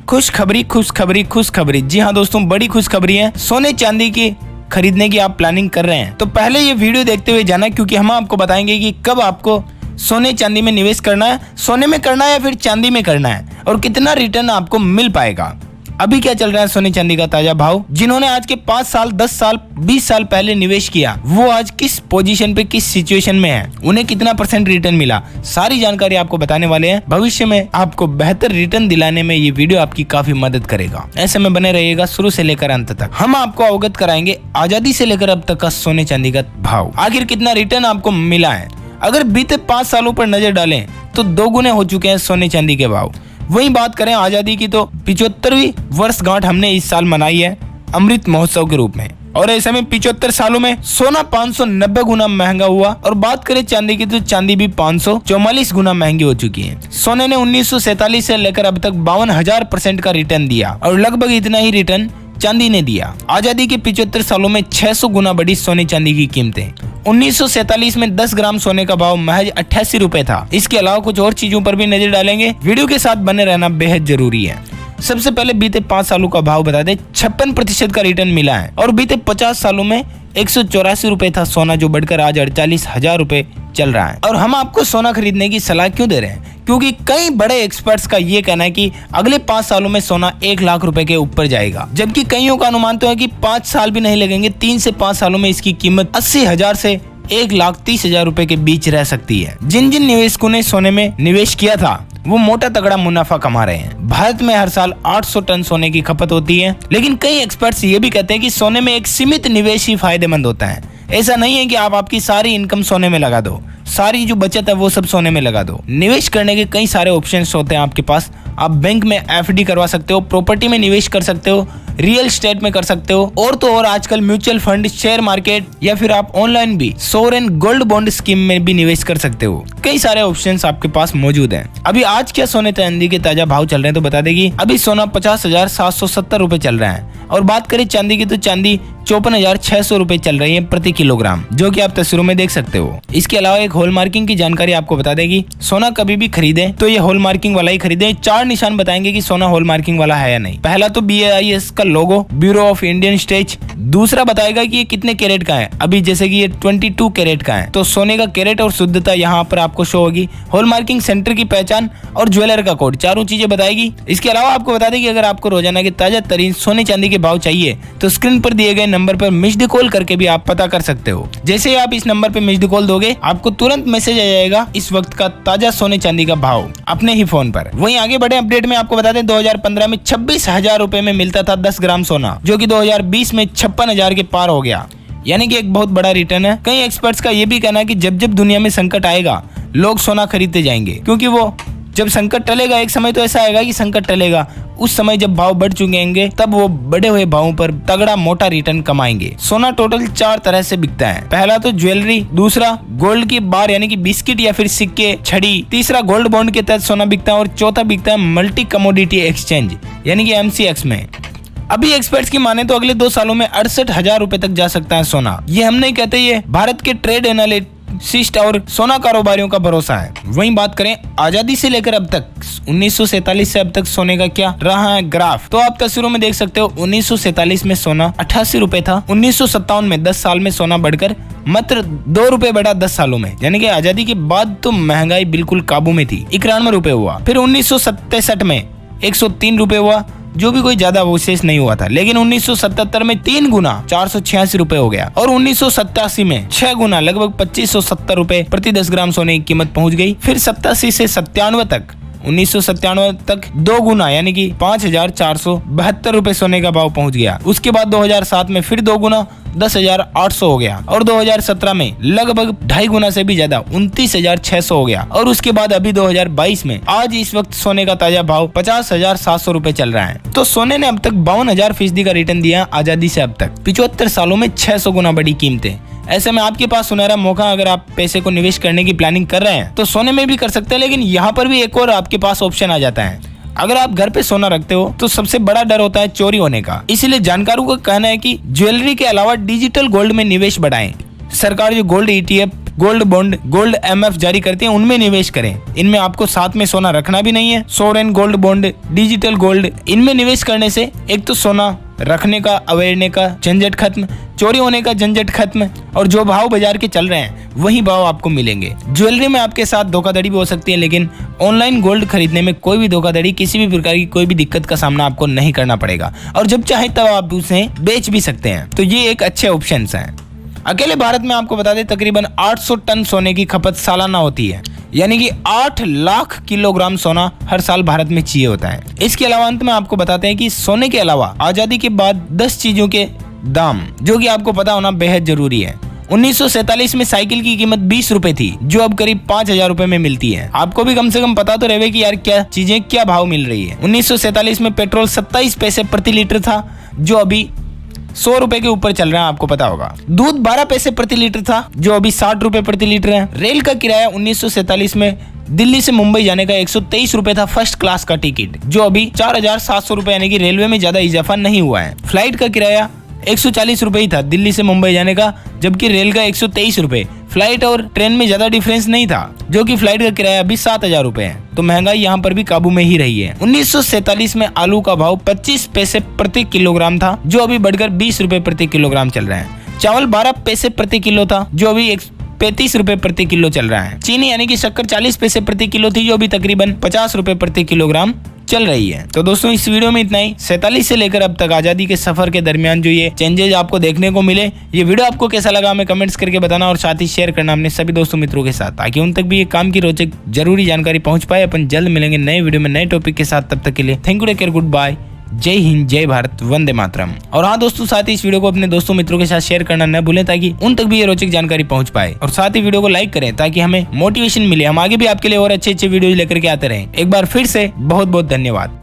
खुशखबरी। जी हाँ दोस्तों, बड़ी खुशखबरी है। सोने चांदी की खरीदने की आप प्लानिंग कर रहे हैं तो पहले ये वीडियो देखते हुए जाना, क्योंकि हम आपको बताएंगे कि कब आपको सोने चांदी में निवेश करना है, सोने में करना है या फिर चांदी में करना है, और कितना रिटर्न आपको मिल पाएगा। अभी क्या चल रहा है सोने चांदी का ताजा भाव। जिन्होंने आज के 5 साल 10 साल 20 साल पहले निवेश किया, वो आज किस पोजीशन पे, किस सिचुएशन में है, उन्हें कितना % रिटर्न मिला, सारी जानकारी आपको बताने वाले हैं। भविष्य में आपको बेहतर रिटर्न दिलाने में ये वीडियो आपकी काफी मदद करेगा। ऐसे में बने रहिएगा शुरू से लेकर अंत तक। हम आपको अवगत कराएंगे आजादी से लेकर अब तक का सोने चांदी का भाव, आखिर कितना रिटर्न आपको मिला है। अगर बीते 5 सालों पर नजर डालें तो 2 गुने हो चुके हैं सोने चांदी के भाव। वहीं बात करें आजादी की तो 75वीं वर्षगांठ हमने इस साल मनाई है अमृत महोत्सव के रूप में, और ऐसे में 75 सालों में सोना 590 गुना महंगा हुआ। और बात करें चांदी की तो चांदी भी 544 गुना महंगी हो चुकी है। सोने ने 1947 से लेकर अब तक 52,000% का रिटर्न दिया, और लगभग इतना ही रिटर्न चांदी ने दिया। आजादी के 75 सालों में 600 गुना बढ़ी सोने चांदी की कीमतें। 1947 में 10 ग्राम सोने का भाव महज 88 रुपए था। इसके अलावा कुछ और चीजों पर भी नजर डालेंगे। वीडियो के साथ बने रहना बेहद जरूरी है। सबसे पहले बीते 5 सालों का भाव बता दें। 56% का रिटर्न मिला है, और बीते 50 सालों में 184 रुपए था सोना, जो बढ़कर आज 48,000 रुपए चल रहा है। और हम आपको सोना खरीदने की सलाह क्यों दे रहे हैं, क्योंकि कई बड़े एक्सपर्ट्स का ये कहना है कि अगले 5 सालों में सोना 1 लाख रुपए के ऊपर जाएगा, जबकि कईयों का अनुमान तो है कि 5 साल भी नहीं लगेंगे, 3 से 5 सालों में इसकी कीमत 80,000 से 1,30,000 रुपए के बीच रह सकती है। जिन जिन निवेशकों ने सोने में निवेश किया था वो मोटा तगड़ा मुनाफा कमा रहे हैं। भारत में हर साल 800 टन सोने की खपत होती है, लेकिन कई एक्सपर्ट्स ये भी कहते हैं कि सोने में एक सीमित निवेश ही फायदेमंद होता है। ऐसा नहीं है कि आप आपकी सारी इनकम सोने में लगा दो, सारी जो बचत है वो सब सोने में लगा दो। निवेश करने के कई सारे ऑप्शंस होते हैं आपके पास। आप बैंक में FD करवा सकते हो, प्रॉपर्टी में निवेश कर सकते हो, रियल एस्टेट में कर सकते हो, और तो और आजकल म्यूचुअल फंड, शेयर मार्केट, या फिर आप ऑनलाइन भी सोवरेन गोल्ड बॉन्ड स्कीम में भी निवेश कर सकते हो। कई सारे ऑप्शंस आपके पास मौजूद हैं। अभी आज क्या सोने चांदी के ताजा भाव चल रहे हैं तो बता देगी। अभी सोना 50,770 रुपए चल रहा है, और बात करें चांदी की तो चांदी 54,600 रुपए चल रही है प्रति किलोग्राम, जो कि आप तस्वीरों में देख सकते हो। इसके अलावा एक हॉल मार्किंग की जानकारी आपको बता देगी। सोना कभी भी खरीदे तो ये हॉल मार्किंग वाला ही खरीदे। 4 निशान बताएंगे कि सोना हॉल मार्किंग वाला है या नहीं। पहला तो BIS का लोगो, ब्यूरो ऑफ इंडियन स्टेज। दूसरा बताएगा कि ये कितने कैरेट का है। अभी जैसे कि ये 22 कैरेट का है, तो सोने का कैरेट और शुद्धता यहाँ पर आपको शो होगी। हॉल मार्किंग सेंटर की पहचान और ज्वेलर का कोड, चारों चीजें बताएगी। इसके अलावा आपको बता दें कि अगर आपको रोजाना के ताजा तरीन सोने चांदी के भाव चाहिए तो स्क्रीन पर दिए गए नंबर पर मिस्ड कॉल करके भी आप पता कर सकते हो। जैसे ही आप इस नंबर पे मिस्ड कॉल दोगे, आपको तुरंत मैसेज आ जाएगा इस वक्त का ताजा सोने चांदी का भाव अपने ही फोन पर। वहीं आगे बढ़े अपडेट में आपको बता दें, 2015 में 26,000 रुपए में मिलता था 10 ग्राम सोना, जो कि 2020 में 56,000 के पार हो गया, यानी कि एक बहुत बड़ा रिटर्न है। कई एक्सपर्ट्स का ये भी कहना है कि जब जब दुनिया में संकट आएगा, लोग सोना खरीदते जाएंगे, क्योंकि वो जब संकट टलेगा, एक समय तो ऐसा आएगा कि संकट टलेगा, उस समय जब भाव बढ़ चुके होंगे, तब वो बढ़े हुए भावों पर तगड़ा मोटा रिटर्न कमाएंगे। सोना टोटल 4 तरह से बिकता है। पहला तो ज्वेलरी, दूसरा गोल्ड की बार यानी कि बिस्किट या फिर सिक्के, छड़ी, तीसरा गोल्ड बॉन्ड के तहत सोना बिकता है, और चौथा बिकता है मल्टी कमोडिटी एक्सचेंज यानी कि MCX में। अभी एक्सपर्ट्स की माने तो अगले 2 सालों में 68,000 रुपए तक जा सकता है सोना। ये हम नहीं कहते, ये भारत के ट्रेड एनालिस्ट और सोना कारोबारियों का भरोसा है। वहीं बात करें आजादी से लेकर अब तक 1947 से अब तक सोने का क्या रहा है ग्राफ, तो आप तस्वीरों में देख सकते हो। 1947 में सोना 88 रुपए था। 1957 में 10 साल में सोना बढ़कर मात्र 2 रुपए बढ़ा 10 सालों में, यानी कि आजादी के बाद तो महंगाई बिल्कुल काबू में थी, 91 रुपए हुआ। फिर 1967 में 103 रुपए हुआ, जो भी कोई ज्यादा विशेष नहीं हुआ था। लेकिन 1977 में 3 गुना 486 रुपए हो गया, और 1987 में 6 गुना लगभग 2570 रुपए प्रति 10 ग्राम सोने की कीमत पहुंच गई। फिर 87 से 97 तक 1997 तक 2 गुना यानी कि 5,472 रुपए सोने का भाव पहुंच गया। उसके बाद 2007 में फिर 2 गुना 10,800 हो गया, और 2017 में लगभग 2.5 गुना से भी ज्यादा 29,600 हो गया, और उसके बाद अभी 2022 में आज इस वक्त सोने का ताजा भाव 50,700 रुपए चल रहा है। तो सोने ने अब तक 52,000% का रिटर्न दिया आजादी से अब तक। 75 सालों में 600 गुना बड़ी कीमतें। ऐसे में आपके पास सुनहरा मौका, अगर आप पैसे को निवेश करने की प्लानिंग कर रहे हैं तो सोने में भी कर सकते हैं। लेकिन यहाँ पर भी एक और आपके पास ऑप्शन आ जाता है। अगर आप घर पे सोना रखते हो तो सबसे बड़ा डर होता है चोरी होने का। इसीलिए जानकारों का कहना है कि ज्वेलरी के अलावा डिजिटल गोल्ड में निवेश बढ़ाएं। सरकार जो gold ETF gold bond, gold MF जारी करते हैं उनमें निवेश करें। इनमें आपको साथ में सोना रखना भी नहीं है। Sovereign gold bond, digital gold, इनमें निवेश करने से एक तो सोना रखने का, अवेरने का झंझट खत्म, चोरी होने का झंझट खत्म, और जो भाव बाजार के चल रहे हैं वही भाव आपको मिलेंगे। ज्वेलरी में आपके साथ धोखाधड़ी भी हो सकती है, लेकिन ऑनलाइन गोल्ड खरीदने में कोई भी धोखाधड़ी, किसी भी प्रकार की कोई भी दिक्कत का सामना आपको नहीं करना पड़ेगा, और जब चाहे तब आप उसे बेच भी सकते हैं। तो ये एक अच्छे ऑप्शन हैं। अकेले भारत में आपको बता दें तकरीबन 800 टन सोने की खपत सालाना होती है, यानी कि 8 लाख किलोग्राम सोना हर साल भारत में चाहिए होता है। इसके अलावा अंत में आपको बताते हैं कि सोने के अलावा आजादी के बाद 10 चीजों के दाम, जो कि आपको पता होना बेहद जरूरी है। 1947 में साइकिल की कीमत 20 रुपए थी, जो अब करीब 5,000 रुपए में मिलती है। आपको भी कम से कम पता तो रहे कि यार क्या चीजें क्या भाव मिल रही है। 1947 में पेट्रोल 27 पैसे प्रति लीटर था, जो अभी 100 रुपए के ऊपर चल रहा है, आपको पता होगा। दूध 12 पैसे प्रति लीटर था, जो अभी 60 रुपए प्रति लीटर है। रेल का किराया 1947 में दिल्ली से मुंबई जाने का 123 रुपए था फर्स्ट क्लास का टिकट, जो अभी 4,700 रुपए, यानी कि रेलवे में ज्यादा इजाफा नहीं हुआ है। फ्लाइट का किराया 140 रुपए ही था दिल्ली से मुंबई जाने का, जबकि रेल का 123 रुपए। फ्लाइट और ट्रेन में ज्यादा डिफरेंस नहीं था, जो कि फ्लाइट का किराया अभी 7,000 रुपए है। तो महंगाई यहाँ पर भी काबू में ही रही है। 1947 में आलू का भाव 25 पैसे प्रति किलोग्राम था, जो अभी बढ़कर 20 रुपए प्रति किलोग्राम चल रहा है। चावल 12 पैसे प्रति किलो था, जो अभी 35 रुपए प्रति किलो चल रहा है। चीनी यानी कि शक्कर 40 पैसे प्रति किलो थी, जो अभी तकरीबन 50 रुपए प्रति किलोग्राम चल रही है। तो दोस्तों इस वीडियो में इतना ही। 47 से लेकर अब तक आजादी के सफर के दरमियान जो ये चेंजेस आपको देखने को मिले, ये वीडियो आपको कैसा लगा हमें कमेंट्स करके बताना, और साथ ही शेयर करना अपने सभी दोस्तों मित्रों के साथ, ताकि उन तक भी ये काम की रोचक जरूरी जानकारी पहुंच पाए। अपन जल्द मिलेंगे नए वीडियो में नए टॉपिक के साथ, तब तक के लिए thank you, take care, good bye, जय हिंद, जय भारत, वंदे मातरम। और हाँ दोस्तों, साथ ही इस वीडियो को अपने दोस्तों मित्रों के साथ शेयर करना न भूलें, ताकि उन तक भी ये रोचक जानकारी पहुंच पाए। और साथ ही वीडियो को लाइक करें, ताकि हमें मोटिवेशन मिले, हम आगे भी आपके लिए और अच्छे अच्छे वीडियो लेकर के आते रहें। एक बार फिर से बहुत बहुत धन्यवाद।